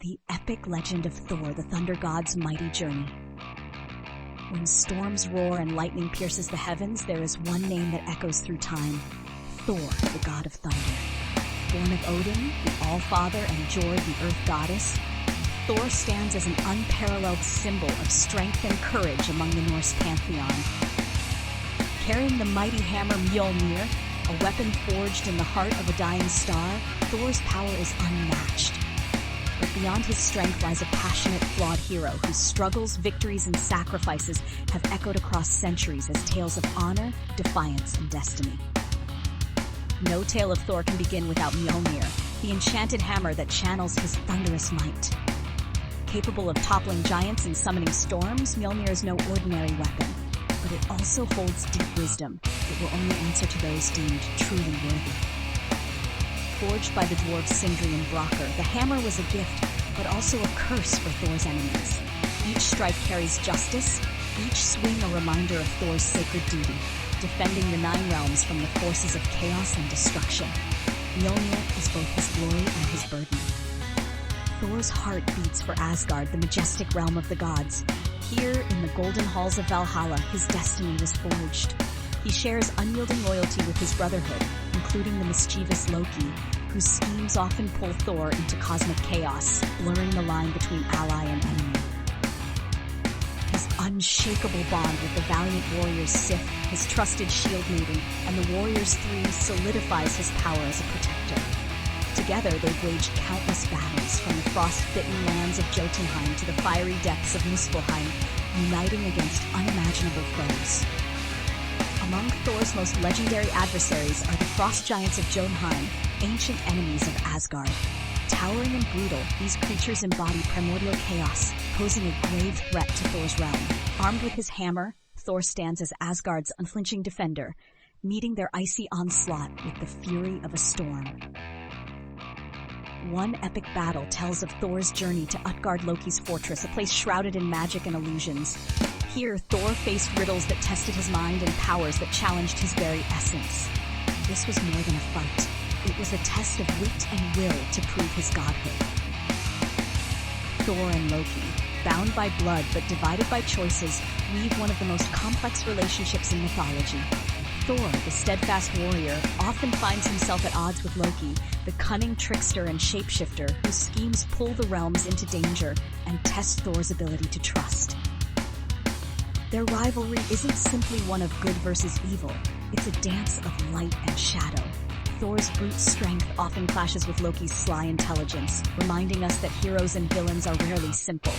The epic legend of Thor, the thunder god's mighty journey. When storms roar and lightning pierces the heavens, there is one name that echoes through time: Thor, the god of thunder. Born of Odin, the All-Father, and Jord, the earth goddess, Thor stands as an unparalleled symbol of strength and courage among the Norse pantheon. Carrying the mighty hammer Mjolnir, a weapon forged in the heart of a dying star, Thor's power is unmatched. But beyond his strength lies a passionate, flawed hero whose struggles, victories, and sacrifices have echoed across centuries as tales of honor, defiance, and destiny. No tale of Thor can begin without Mjolnir, the enchanted hammer that channels his thunderous might. Capable of toppling giants and summoning storms, Mjolnir is no ordinary weapon, but it also holds deep wisdom that will only answer to those deemed truly worthy. Forged by the dwarves Sindri and Brokkr, the hammer was a gift, but also a curse for Thor's enemies. Each strike carries justice, each swing a reminder of Thor's sacred duty, defending the Nine Realms from the forces of chaos and destruction. Mjolnir is both his glory and his burden. Thor's heart beats for Asgard, the majestic realm of the gods. Here, in the golden halls of Valhalla, his destiny was forged. He shares unyielding loyalty with his brotherhood, including the mischievous Loki, whose schemes often pull Thor into cosmic chaos, blurring the line between ally and enemy. His unshakable bond with the valiant warriors Sif, his trusted shield maiden, and the Warriors Three solidifies his power as a protector. Together, they've waged countless battles, from the frost-bitten lands of Jotunheim to the fiery depths of Muspelheim, uniting against unimaginable foes. Among Thor's most legendary adversaries are the frost giants of Jotunheim, ancient enemies of Asgard. Towering and brutal, these creatures embody primordial chaos, posing a grave threat to Thor's realm. Armed with his hammer, Thor stands as Asgard's unflinching defender, meeting their icy onslaught with the fury of a storm. One epic battle tells of Thor's journey to Utgard Loki's fortress, a place shrouded in magic and illusions. Here, Thor faced riddles that tested his mind and powers that challenged his very essence. This was more than a fight. It was a test of wit and will to prove his godhood. Thor and Loki, bound by blood but divided by choices, weave one of the most complex relationships in mythology. Thor, the steadfast warrior, often finds himself at odds with Loki, the cunning trickster and shapeshifter whose schemes pull the realms into danger and test Thor's ability to trust. Their rivalry isn't simply one of good versus evil, it's a dance of light and shadow. Thor's brute strength often clashes with Loki's sly intelligence, reminding us that heroes and villains are rarely simple.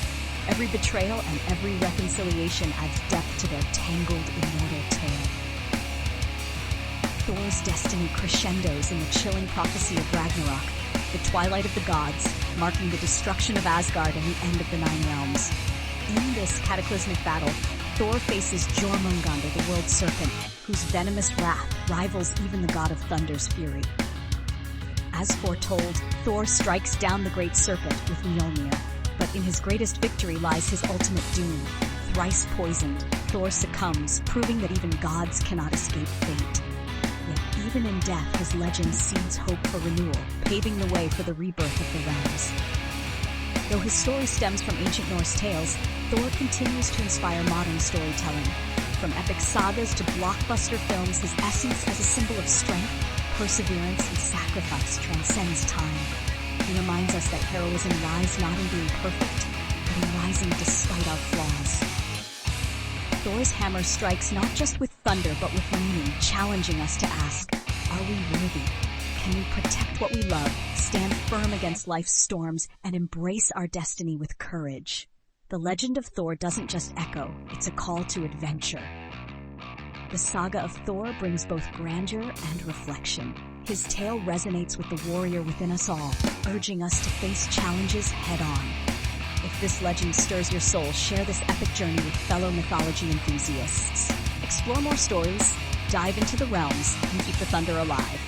Every betrayal and every reconciliation adds depth to their tangled, immortal tale. Thor's destiny crescendos in the chilling prophecy of Ragnarok, the twilight of the gods, marking the destruction of Asgard and the end of the Nine Realms. In this cataclysmic battle, Thor faces Jormungandr, the world serpent, whose venomous wrath rivals even the god of thunder's fury. As foretold, Thor strikes down the great serpent with Mjolnir, but in his greatest victory lies his ultimate doom. Thrice poisoned, Thor succumbs, proving that even gods cannot escape fate. Yet even in death, his legend seeds hope for renewal, paving the way for the rebirth of the realms. Though his story stems from ancient Norse tales, Thor continues to inspire modern storytelling. From epic sagas to blockbuster films, his essence as a symbol of strength, perseverance, and sacrifice transcends time. He reminds us that heroism lies not in being perfect, but in rising despite our flaws. Thor's hammer strikes not just with thunder, but with meaning, challenging us to ask, are we worthy? Can we protect what we love, stand firm against life's storms, and embrace our destiny with courage? The legend of Thor doesn't just echo, it's a call to adventure. The saga of Thor brings both grandeur and reflection. His tale resonates with the warrior within us all, urging us to face challenges head-on. If this legend stirs your soul, share this epic journey with fellow mythology enthusiasts. Explore more stories, dive into the realms, and keep the thunder alive.